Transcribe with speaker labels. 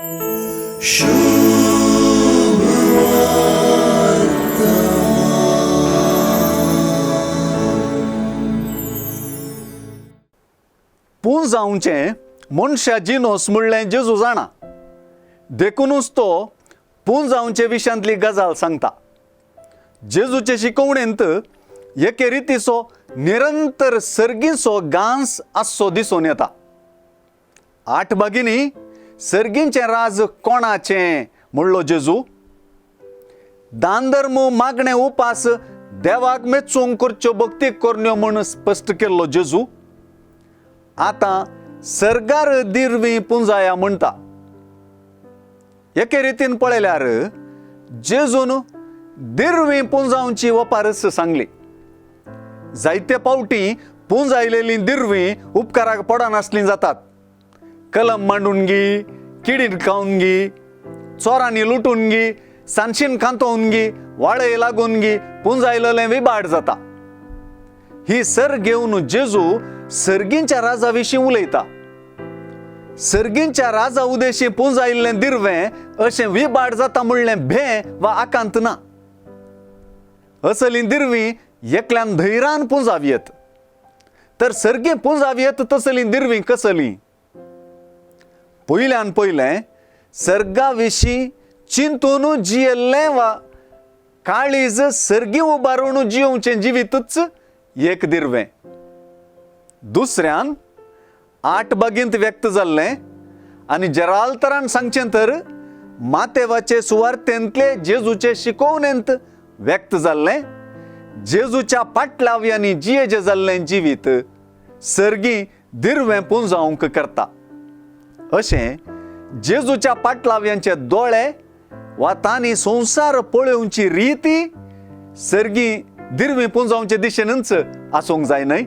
Speaker 1: पूण जावचें मनशा जिनोस म्हणलें जेजू जाणा, देखूनच तो पूण जावचे विशयांतली गजाल सांगता. जेजूचे शिकवणेंत एके रितीचो निरंतर सर्गीचो गांस आसचो दिसून येता. 8 भगिनी सर्गींचें राज कोणाचें म्हणलो जेजू. दान धर्म मागणे उपास देवाक मेच्चूंक करच्यो भक्ती करण्यो म्हूण स्पश्ट केल्लो जेजू आतां सर्गार दिरवी पुंजाया म्हणटा. एके रितीन पळयल्यार जेजून दिरवी पुंजावची वपारस सांगली. जायते फावटी पुंजायलेली दिरवी उपकाराक पडनासली जातात. कलम मांडून गी, किडीन खावन गी, चोरांनी लुटून गी, सांशीन खांतोवन गी, वाळय लागून गी पुंजायलेलें विबाड जाता. ही सर घेवन जेजू सर्गींच्या राजा विशीं उलयता. सर्गींच्या राजा उदेशी पुंजायल्लें दिरवें अशें विबाड जाता म्हणलें भें वा आकांत ना. असली दिरवी एकल्यान धैर्यान पुंजावियत. तर सर्गी पुंजावियत तसली दिरवी कसली? पयल्यान पयलें सर्गा विशीं चिंतून जियेल्लें वा काळीज सर्गी उबारून जियोवचें जिवीतच एक दिरवें. दुसऱ्यान 8 भगिंत व्यक्त जाल्लें आनी जरालतरान सांगचें तर मातेवाचे सुवार्थेंतले जेजूचे शिकवणेंत व्यक्त जाल्लें जेजूच्या पाटलाव्यांनी जियेचें जाल्लें जिवीत सर्गी दिरवें पुंजावंक करता. अशें जेजूच्या पाटलाव्यांचे दोळे वा तांणी संवसार पळोवची रिती सर्गी दिरवी पुंजावचे दिशेनच आसूंक जाय न्हय.